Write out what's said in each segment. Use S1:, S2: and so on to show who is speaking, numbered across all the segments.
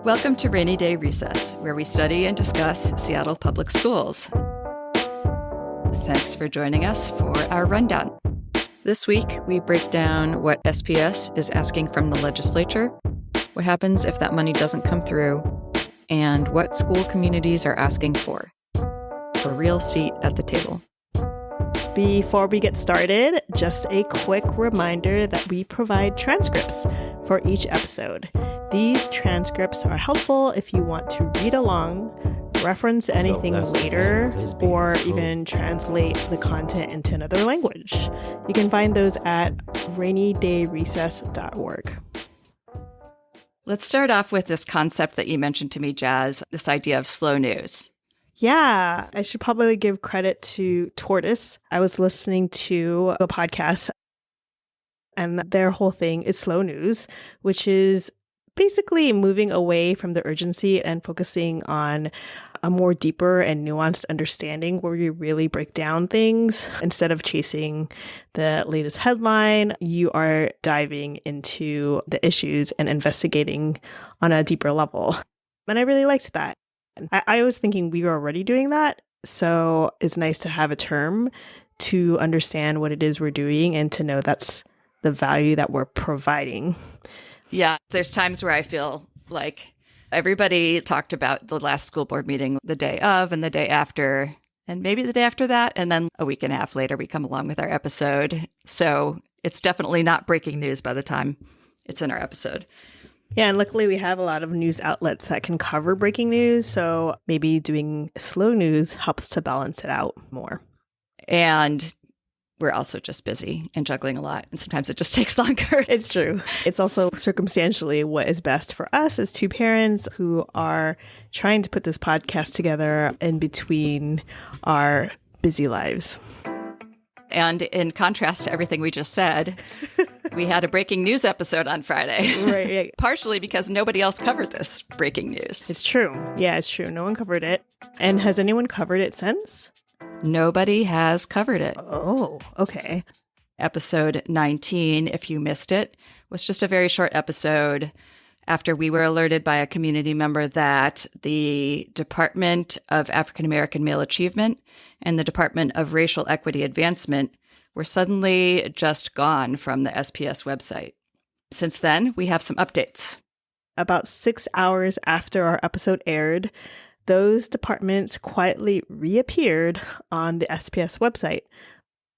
S1: Welcome to Rainy Day Recess, where we study and discuss Seattle Public Schools. Thanks for joining us for our rundown. This week, we break down what SPS is asking from the legislature, what happens if that money doesn't come through, and what school communities are asking for a real seat at the table.
S2: Before we get started, just a quick reminder that we provide transcripts for each episode. These transcripts are helpful if you want to read along, reference anything later, or even translate the content into another language. You can find those at rainydayrecess.org.
S1: Let's start off with this concept that you mentioned to me, Jazz, this idea of slow news.
S2: Yeah, I should probably give credit to Tortoise. I was listening to a podcast, and their whole thing is slow news, which is basically moving away from the urgency and focusing on a more deeper and nuanced understanding where you really break down things. Instead of chasing the latest headline, you are diving into the issues and investigating on a deeper level. And I really liked that. I was thinking we were already doing that, so it's nice to have a term to understand what it is we're doing and to know that's the value that we're providing.
S1: Yeah, there's times where I feel like everybody talked about the last school board meeting the day of and the day after, and maybe the day after that, and then a week and a half later we come along with our episode. So it's definitely not breaking news by the time it's in our episode.
S2: Yeah, and luckily we have a lot of news outlets that can cover breaking news, so maybe doing slow news helps to balance it out more.
S1: And we're also just busy and juggling a lot, and sometimes it just takes longer.
S2: It's true. It's also circumstantially what is best for us as two parents who are trying to put this podcast together in between our busy lives.
S1: And in contrast to everything we just said, we had a breaking news episode on Friday.
S2: Right.
S1: Partially because nobody else covered this breaking news.
S2: It's true. Yeah, it's true. No one covered it. And has anyone covered it since?
S1: Nobody has covered it.
S2: Oh, okay.
S1: Episode 19, if you missed it, was just a very short episode after we were alerted by a community member that the Department of African American Male Achievement and the Department of Racial Equity Advancement were suddenly just gone from the SPS website. Since then, we have some updates.
S2: About 6 hours after our episode aired, those departments quietly reappeared on the SPS website.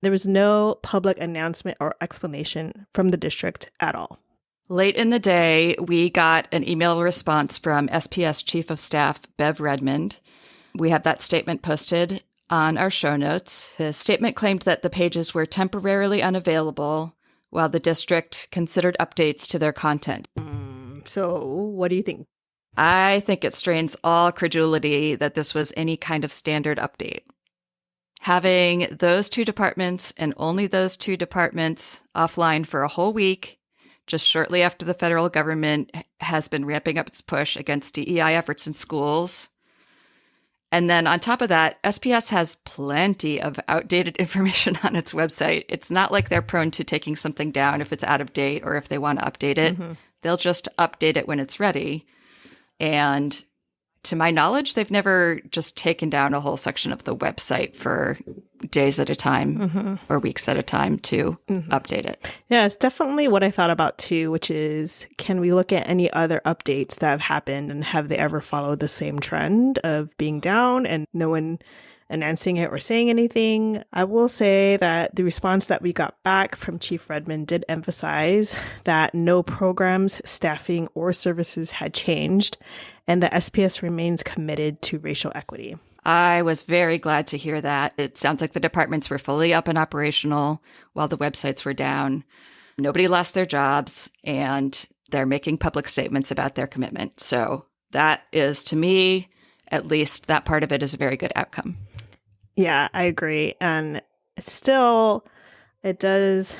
S2: There was no public announcement or explanation from the district at all.
S1: Late in the day, we got an email response from SPS Chief of Staff Bev Redmond. We have that statement posted on our show notes. The statement claimed that the pages were temporarily unavailable while the district considered updates to their content.
S2: So what do you think?
S1: I think it strains all credulity that this was any kind of standard update. Having those two departments and only those two departments offline for a whole week, just shortly after the federal government has been ramping up its push against DEI efforts in schools. And then on top of that, SPS has plenty of outdated information on its website. It's not like they're prone to taking something down if it's out of date or if they want to update it. Mm-hmm. They'll just update it when it's ready. And to my knowledge, they've never just taken down a whole section of the website for days at a time or weeks at a time to update it.
S2: Yeah, it's definitely what I thought about too, which is, can we look at any other updates that have happened and have they ever followed the same trend of being down and no one announcing it or saying anything? I will say that the response that we got back from Chief Redmond did emphasize that no programs, staffing, or services had changed, and the SPS remains committed to racial equity.
S1: I was very glad to hear that. It sounds like the departments were fully up and operational while the websites were down. Nobody lost their jobs, and they're making public statements about their commitment. So that is, to me, at least that part of it is a very good outcome.
S2: Yeah, I agree. And still, it does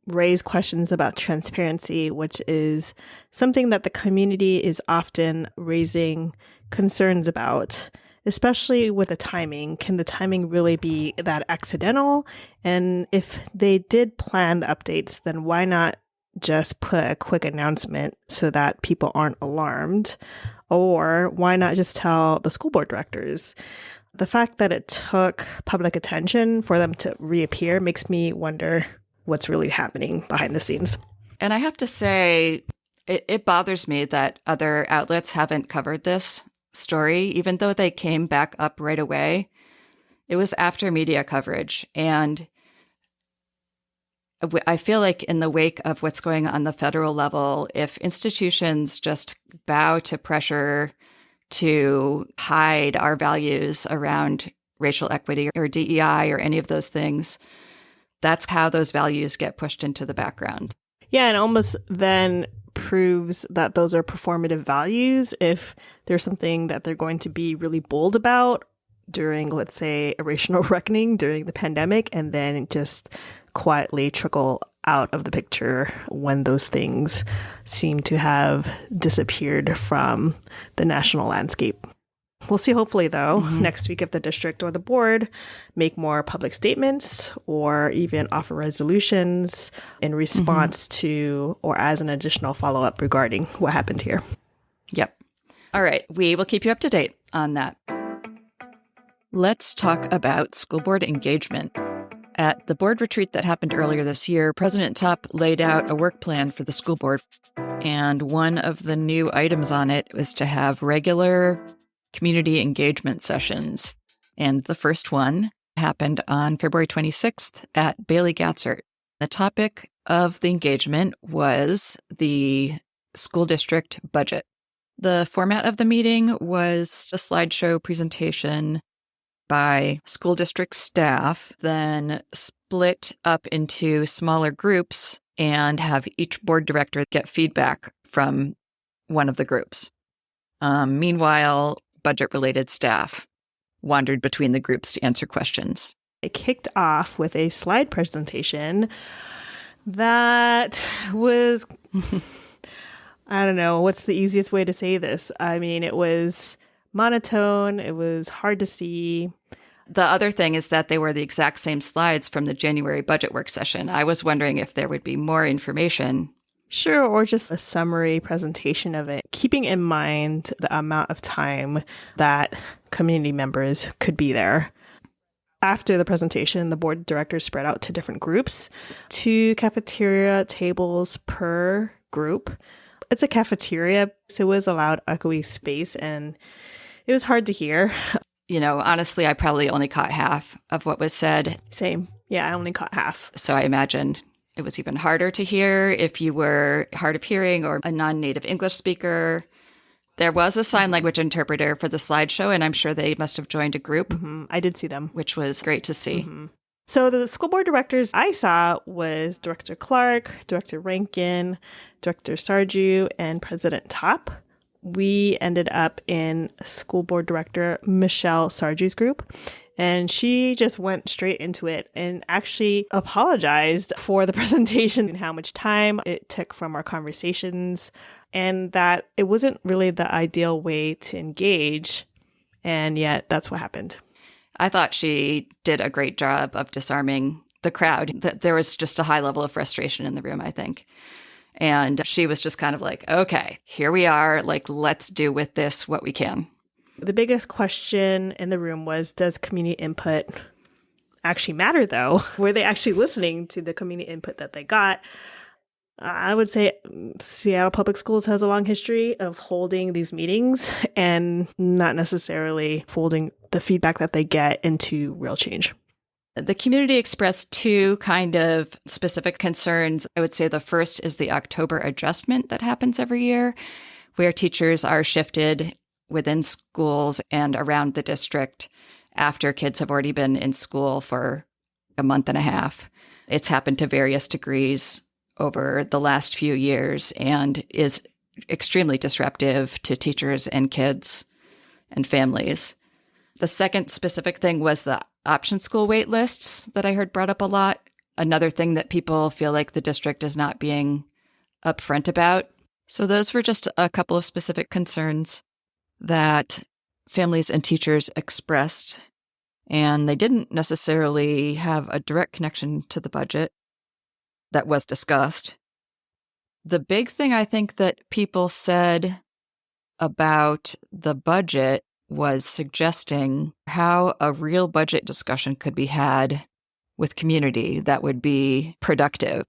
S2: raise questions about transparency, which is something that the community is often raising concerns about, especially with the timing. Can the timing really be that accidental? And if they did plan the updates, then why not just put a quick announcement so that people aren't alarmed? Or why not just tell the school board directors? The fact that it took public attention for them to reappear makes me wonder what's really happening behind the scenes.
S1: And I have to say, it bothers me that other outlets haven't covered this story, even though they came back up right away. It was after media coverage. And I feel like in the wake of what's going on the federal level, if institutions just bow to pressure to hide our values around racial equity or DEI or any of those things, that's how those values get pushed into the background.
S2: Yeah, and almost then proves that those are performative values if there's something that they're going to be really bold about during, let's say, a racial reckoning during the pandemic, and then just quietly trickle out of the picture when those things seem to have disappeared from the national landscape. We'll see, hopefully, though, next week if the district or the board make more public statements or even offer resolutions in response to or as an additional follow-up regarding what happened here.
S1: Yep. All right. We will keep you up to date on that. Let's talk about school board engagement. At the board retreat that happened earlier this year, President Tupp laid out a work plan for the school board. And one of the new items on it was to have regular community engagement sessions. And the first one happened on February 26th at Bailey Gatzert. The topic of the engagement was the school district budget. The format of the meeting was a slideshow presentation by school district staff, then split up into smaller groups and have each board director get feedback from one of the groups. Meanwhile, budget-related staff wandered between the groups to answer questions.
S2: It kicked off with a slide presentation that was, I don't know, what's the easiest way to say this? I mean, it was monotone. It was hard to see.
S1: The other thing is that they were the exact same slides from the January budget work session. I was wondering if there would be more information.
S2: Sure, or just a summary presentation of it, keeping in mind the amount of time that community members could be there. After the presentation, the board of directors spread out to different groups, 2 cafeteria tables per group. It's a cafeteria, so it was a loud, echoey space, and it was hard to hear.
S1: You know, honestly, I probably only caught half of what was said.
S2: Same. Yeah, I only caught half.
S1: So I imagine it was even harder to hear if you were hard of hearing or a non-native English speaker. There was a sign language interpreter for the slideshow, and I'm sure they must have joined a group.
S2: I did see them.
S1: Which was great to see.
S2: So the school board directors I saw was Director Clark, Director Rankin, Director Sarju, and President Tupp. We ended up in school board director Michelle Sarju's group. And she just went straight into it and actually apologized for the presentation and how much time it took from our conversations, and that it wasn't really the ideal way to engage. And yet that's what happened.
S1: I thought she did a great job of disarming the crowd. There was just a high level of frustration in the room, I think. And she was just kind of like, okay, here we are. Like, let's do with this what we can.
S2: The biggest question in the room was, does community input actually matter, though? Were they actually listening to the community input that they got? I would say Seattle Public Schools has a long history of holding these meetings and not necessarily folding the feedback that they get into real change.
S1: The community expressed 2 kind of specific concerns. I would say the first is the October adjustment that happens every year, where teachers are shifted within schools and around the district after kids have already been in school for a month and a half. It's happened to various degrees over the last few years and is extremely disruptive to teachers and kids and families. The second specific thing was the option school wait lists that I heard brought up a lot. Another thing that people feel like the district is not being upfront about. So those were just a couple of specific concerns that families and teachers expressed, and they didn't necessarily have a direct connection to the budget that was discussed. The big thing I think that people said about the budget was suggesting how a real budget discussion could be had with community that would be productive.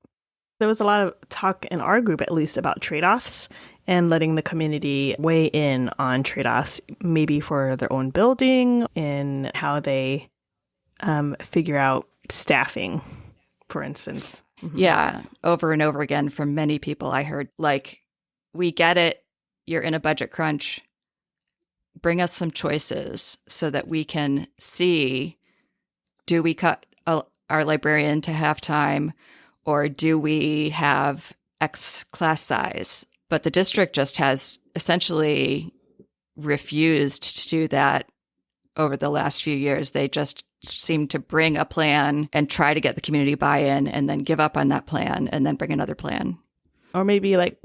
S2: There was a lot of talk in our group, at least, about trade-offs and letting the community weigh in on trade-offs, maybe for their own building and how they figure out staffing, for instance. Mm-hmm.
S1: Yeah, over and over again from many people I heard, like, we get it, you're in a budget crunch, bring us some choices so that we can see, do we cut our librarian to half-time, or do we have X class size? But the district just has essentially refused to do that over the last few years. They just seem to bring a plan and try to get the community buy-in and then give up on that plan and then bring another plan.
S2: Or maybe like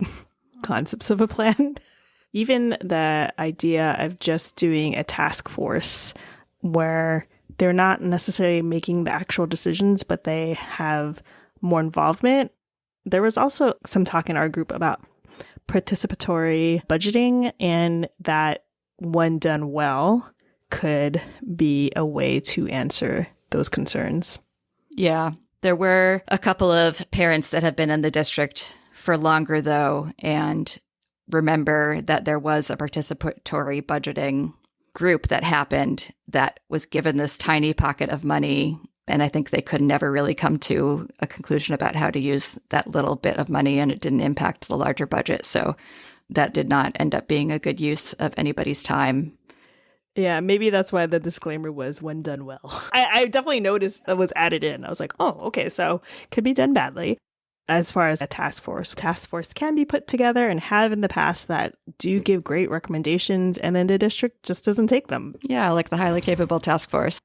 S2: concepts of a plan. Even the idea of just doing a task force where they're not necessarily making the actual decisions, but they have more involvement. There was also some talk in our group about participatory budgeting, and that when done well could be a way to answer those concerns.
S1: Yeah, there were a couple of parents that have been in the district for longer, though, and remember that there was a participatory budgeting group that happened that was given this tiny pocket of money. And I think they could never really come to a conclusion about how to use that little bit of money, and it didn't impact the larger budget. So that did not end up being a good use of anybody's time.
S2: Yeah, maybe that's why the disclaimer was when done well. I definitely noticed that was added in. I was like, oh, okay, so could be done badly. As far as a task force can be put together and have in the past that do give great recommendations, and then the district just doesn't take them.
S1: Yeah, like the highly capable task force.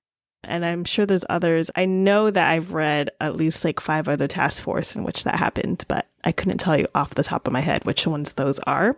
S2: And I'm sure there's others. I know that I've read at least like 5 other task force in which that happened, but I couldn't tell you off the top of my head which ones those are.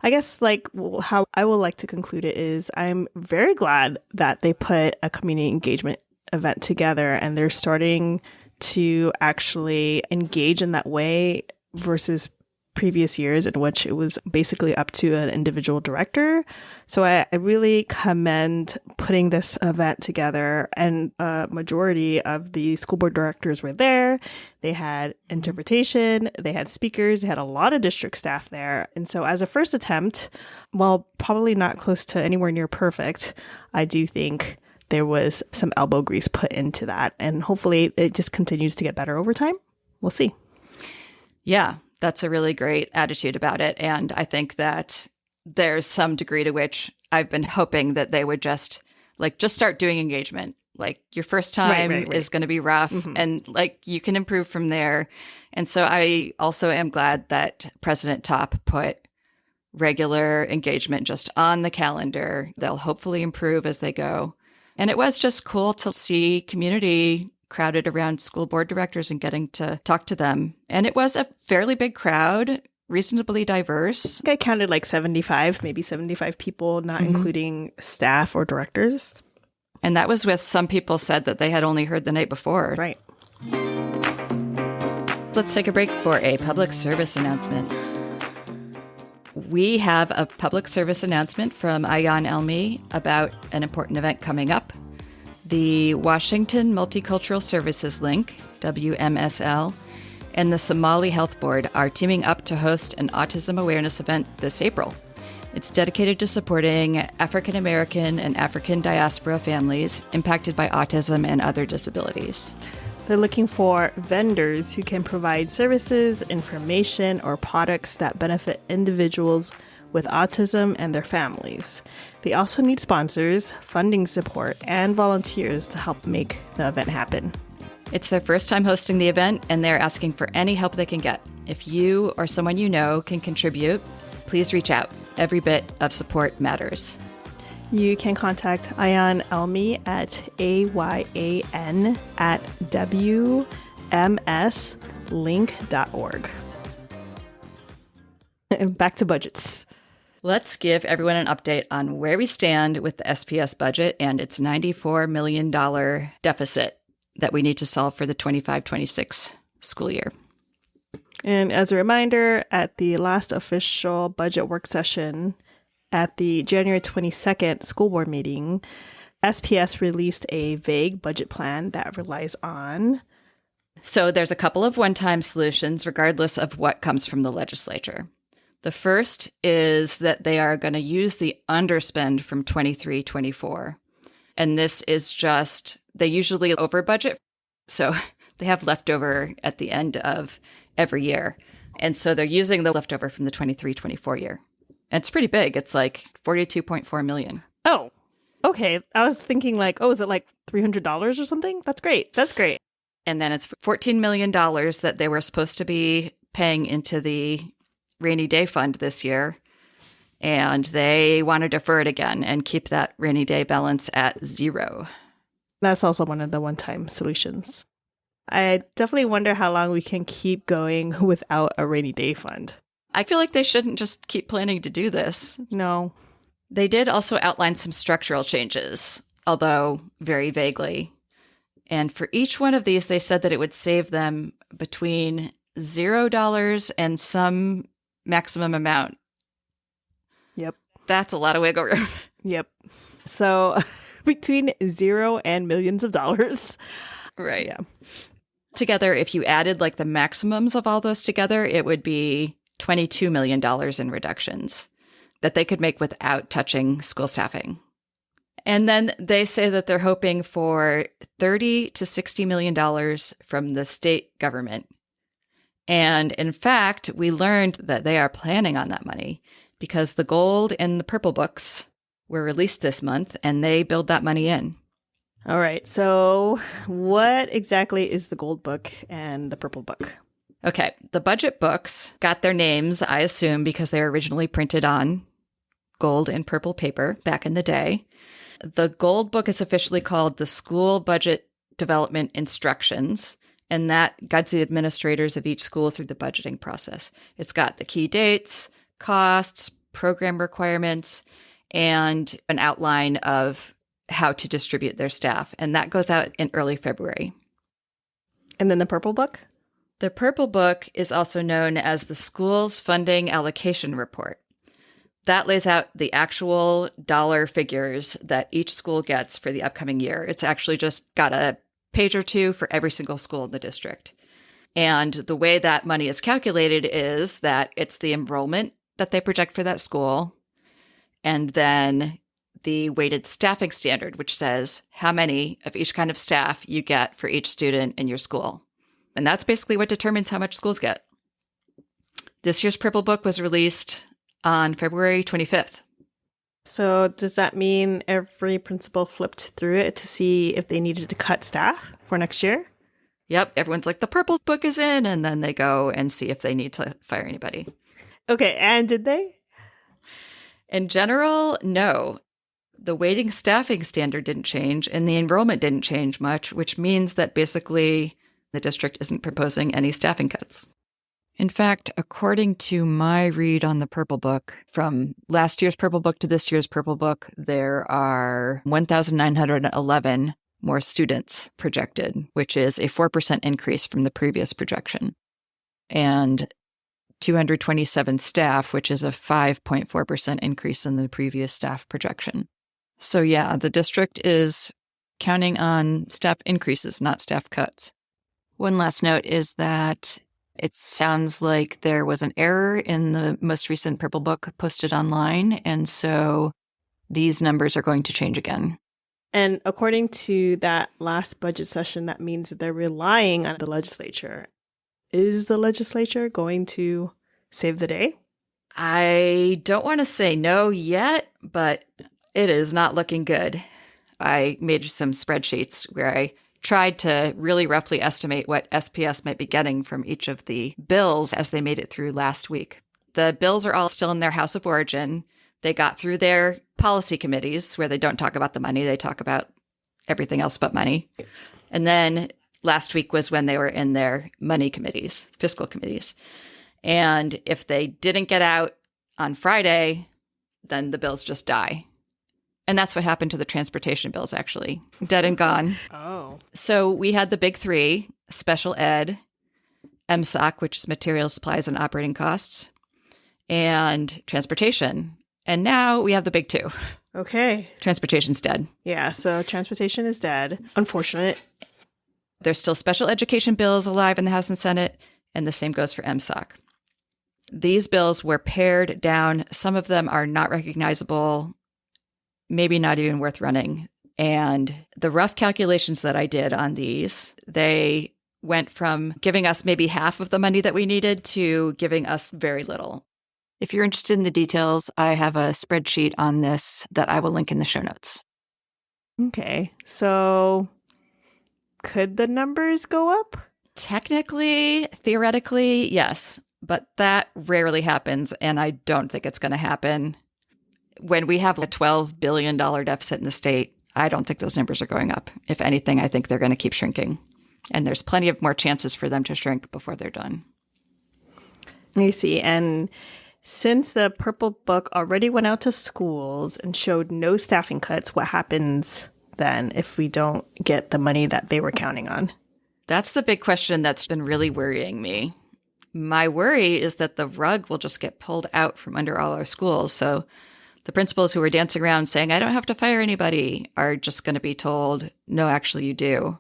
S2: I guess like how I would like to conclude it is I'm very glad that they put a community engagement event together and they're starting to actually engage in that way versus previous years in which it was basically up to an individual director. So I really commend putting this event together, and a majority of the school board directors were there. They had interpretation, they had speakers, they had a lot of district staff there. And so as a first attempt, while probably not close to anywhere near perfect, I do think there was some elbow grease put into that. And hopefully it just continues to get better over time. We'll see.
S1: Yeah, that's a really great attitude about it. And I think that there's some degree to which I've been hoping that they would just start doing engagement. Like your first time is going to be rough, and like you can improve from there. And so I also am glad that President Top put regular engagement just on the calendar. They'll hopefully improve as they go. And it was just cool to see community crowded around school board directors and getting to talk to them. And it was a fairly big crowd, reasonably diverse.
S2: I think I counted like 75, maybe 75 people, not including staff or directors.
S1: And that was with some people said that they had only heard the night before.
S2: Right.
S1: Let's take a break for a public service announcement. We have a public service announcement from Ayan Elmi about an important event coming up. The Washington Multicultural Services Link, WMSL, and the Somali Health Board are teaming up to host an autism awareness event this April. It's dedicated to supporting African American and African diaspora families impacted by autism and other disabilities.
S2: They're looking for vendors who can provide services, information, or products that benefit individuals with autism and their families. They also need sponsors, funding support, and volunteers to help make the event happen.
S1: It's their first time hosting the event, and they're asking for any help they can get. If you or someone you know can contribute, please reach out. Every bit of support matters.
S2: You can contact Ayan Elmi at ayan@wmslink.org. And back to budgets.
S1: Let's give everyone an update on where we stand with the SPS budget and its $94 million deficit that we need to solve for the 25-26 school year.
S2: And as a reminder, at the last official budget work session, At the January 22nd school board meeting, SPS released a vague budget plan that relies on.
S1: So there's a couple of one-time solutions, regardless of what comes from the legislature. The first is that they are going to use the underspend from 23-24. And this is just, they usually over budget. So they have leftover at the end of every year. And so they're using the leftover from the 23-24 year. And it's pretty big. It's like $42.4 million.
S2: Oh, okay. I was thinking like, oh, is it like $300 or something? That's great. That's great.
S1: And then it's $14 million that they were supposed to be paying into the rainy day fund this year. And they want to defer it again and keep that rainy day balance at 0.
S2: That's also one of the one-time solutions. I definitely wonder how long we can keep going without a rainy day fund.
S1: I feel like they shouldn't just keep planning to do this.
S2: No.
S1: They did also outline some structural changes, although very vaguely. And for each one of these, they said that it would save them between $0 and some maximum amount.
S2: Yep.
S1: That's a lot of wiggle room.
S2: Yep. So between 0 and millions of dollars.
S1: Right.
S2: Yeah.
S1: Together, if you added like the maximums of all those together, it would be $22 million in reductions that they could make without touching school staffing. And then they say that they're hoping for $30 to $60 million from the state government. And in fact, we learned that they are planning on that money because the gold and the purple books were released this month and they build that money in.
S2: All right. So what exactly is the gold book and the purple book?
S1: Okay. The budget books got their names, I assume, because they were originally printed on gold and purple paper back in the day. The gold book is officially called the School Budget Development Instructions, and that guides the administrators of each school through the budgeting process. It's got the key dates, costs, program requirements, and an outline of how to distribute their staff. And that goes out in early February.
S2: And then the purple book?
S1: The purple book is also known as the School's Funding Allocation Report. That lays out the actual dollar figures that each school gets for the upcoming year. It's actually just got a page or two for every single school in the district. And the way that money is calculated is that it's the enrollment that they project for that school, and then the weighted staffing standard, which says how many of each kind of staff you get for each student in your school. And that's basically what determines how much schools get. This year's Purple Book was released on February 25th.
S2: So does that mean every principal flipped through it to see if they needed to cut staff for next year?
S1: Yep. Everyone's like, the Purple Book is in, and then they go and see if they need to fire anybody.
S2: Okay. And did they?
S1: In general, no. The weighting staffing standard didn't change, and the enrollment didn't change much, which means that basically the district isn't proposing any staffing cuts. In fact, according to my read on the Purple Book, from last year's Purple Book to this year's Purple Book, there are 1,911 more students projected, which is a 4% increase from the previous projection, and 227 staff, which is a 5.4% increase in the previous staff projection. So yeah, the district is counting on staff increases, not staff cuts. One last note is that it sounds like there was an error in the most recent Purple Book posted online, and so these numbers are going to change again.
S2: And according to that last budget session, that means that they're relying on the legislature. Is the legislature going to save the day?
S1: I don't want to say no yet, but it is not looking good. I made some spreadsheets where I tried to really roughly estimate what SPS might be getting from each of the bills as they made it through last week. The bills are all still in their House of Origin. They got through their policy committees where they don't talk about the money. They talk about everything else but money. And then last week was when they were in their money committees, fiscal committees. And if they didn't get out on Friday, then the bills just die. And that's what happened to the transportation bills, actually. Dead and gone.
S2: Oh.
S1: So we had the big three: special ed, MSOC, which is materials, supplies, and operating costs, and transportation. And now we have the big two.
S2: Okay.
S1: Transportation's dead.
S2: Yeah, so transportation is dead. Unfortunate.
S1: There's still special education bills alive in the House and Senate, and the same goes for MSOC. These bills were pared down. Some of them are not recognizable, maybe not even worth running. And the rough calculations that I did on these, they went from giving us maybe half of the money that we needed to giving us very little. If you're interested in the details, I have a spreadsheet on this that I will link in the show notes.
S2: Okay, so could the numbers go up?
S1: Technically, theoretically, yes, but that rarely happens, and I don't think it's going to happen. When we have a $12 billion deficit in the state, I don't think those numbers are going up. If anything, I think they're going to keep shrinking, and there's plenty of more chances for them to shrink before they're done.
S2: You see, and since the Purple Book already went out to schools and showed no staffing cuts, what happens then if we don't get the money that they were counting on?
S1: That's the big question that's been really worrying me. My worry is that the rug will just get pulled out from under all our schools. So the principals who were dancing around saying, I don't have to fire anybody, are just going to be told, no, actually you do.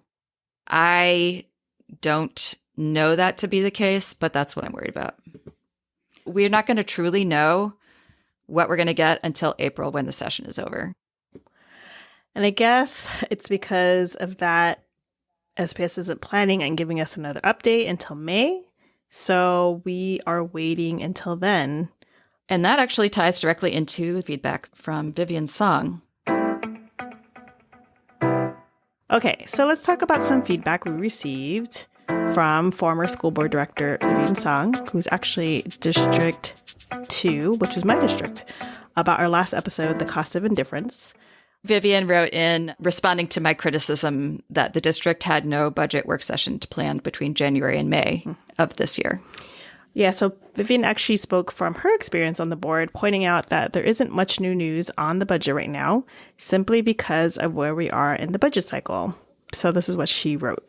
S1: I don't know that to be the case, but that's what I'm worried about. We're not going to truly know what we're going to get until April when the session is over.
S2: And I guess it's because of that, SPS isn't planning on giving us another update until May. So we are waiting until then.
S1: And that actually ties directly into feedback from Vivian Song.
S2: Okay, so let's talk about some feedback we received from former school board director Vivian Song, who's actually District 2, which is my district, about our last episode, The Cost of Indifference.
S1: Vivian wrote in responding to my criticism that the district had no budget work session planned between January and May of this year.
S2: Yeah, so Vivian actually spoke from her experience on the board, pointing out that there isn't much new news on the budget right now, simply because of where we are in the budget cycle. So this is what she wrote.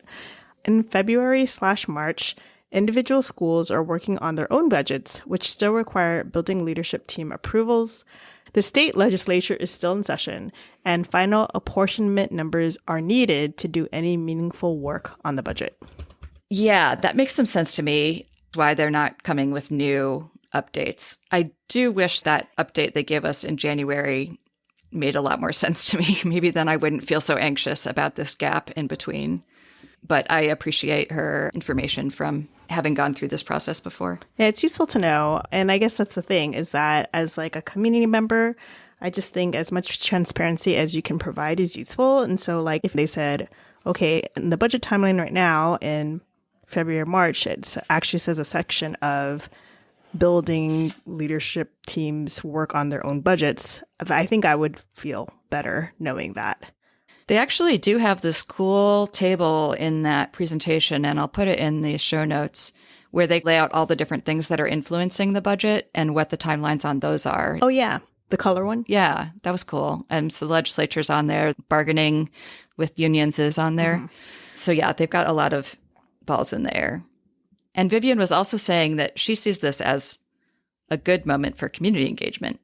S2: In February/March, individual schools are working on their own budgets, which still require building leadership team approvals. The state legislature is still in session, and final apportionment numbers are needed to do any meaningful work on the budget.
S1: Yeah, that makes some sense to me, why they're not coming with new updates. I do wish that update they gave us in January made a lot more sense to me. Maybe then I wouldn't feel so anxious about this gap in between. But I appreciate her information from having gone through this process before.
S2: Yeah, it's useful to know. And I guess that's the thing, is that as like a community member, I just think as much transparency as you can provide is useful. And so like if they said, okay, in the budget timeline right now in February or March, it actually says a section of building leadership teams work on their own budgets, I think I would feel better knowing that.
S1: They actually do have this cool table in that presentation, and I'll put it in the show notes, where they lay out all the different things that are influencing the budget and what the timelines on those are.
S2: Oh, yeah. The color one?
S1: Yeah, that was cool. And so the legislature's on there, bargaining with unions is on there. Mm-hmm. So yeah, they've got a lot of balls in the air. And Vivian was also saying that she sees this as a good moment for community engagement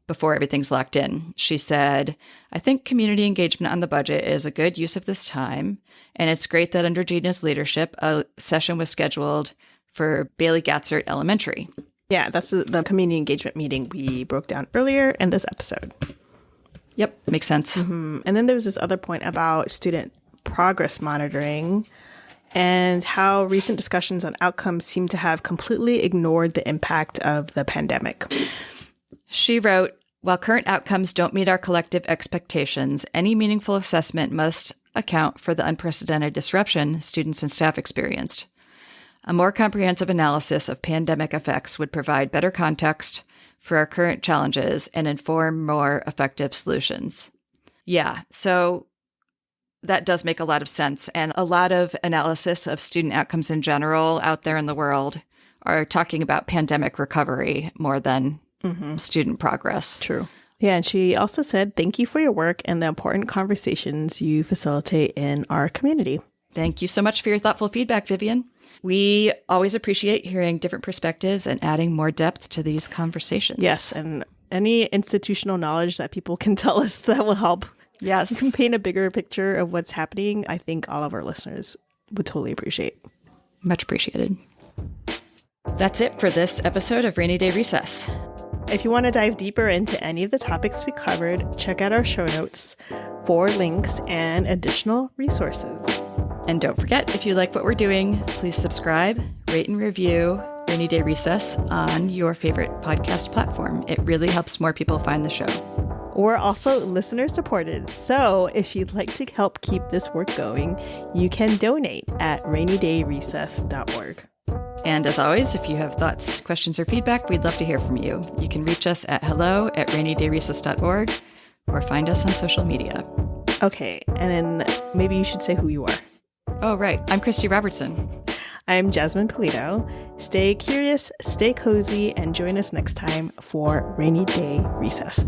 S1: before everything's locked in. She said, I think community engagement on the budget is a good use of this time, and it's great that under Gina's leadership, a session was scheduled for Bailey Gatzert Elementary. Yeah,
S2: that's the community engagement meeting we broke down earlier in this episode.
S1: Yep, makes sense.
S2: Mm-hmm. And then there was this other point about student progress monitoring and how recent discussions on outcomes seem to have completely ignored the impact of the pandemic.
S1: She wrote, while current outcomes don't meet our collective expectations, any meaningful assessment must account for the unprecedented disruption students and staff experienced. A more comprehensive analysis of pandemic effects would provide better context for our current challenges and inform more effective solutions. Yeah, so that does make a lot of sense. And a lot of analysis of student outcomes in general out there in the world are talking about pandemic recovery more than student progress.
S2: True. Yeah, and she also said, thank you for your work and the important conversations you facilitate in our community.
S1: Thank you so much for your thoughtful feedback, Vivian. We always appreciate hearing different perspectives and adding more depth to these conversations.
S2: Yes, and any institutional knowledge that people can tell us that will help.
S1: Yes.
S2: You can paint a bigger picture of what's happening. I think all of our listeners would totally appreciate.
S1: Much appreciated. That's it for this episode of Rainy Day Recess.
S2: If you want to dive deeper into any of the topics we covered, check out our show notes for links and additional resources.
S1: And don't forget, if you like what we're doing, please subscribe, rate and review Rainy Day Recess on your favorite podcast platform. It really helps more people find the show.
S2: We're also listener supported, so if you'd like to help keep this work going, you can donate at rainydayrecess.org.
S1: And as always, if you have thoughts, questions, or feedback, we'd love to hear from you. You can reach us at hello@rainydayrecess.org or find us on social media.
S2: Okay, and then maybe you should say who you are.
S1: Oh, right. I'm Christie Robertson.
S2: I'm Jasmine Pulido. Stay curious, stay cozy, and join us next time for Rainy Day Recess.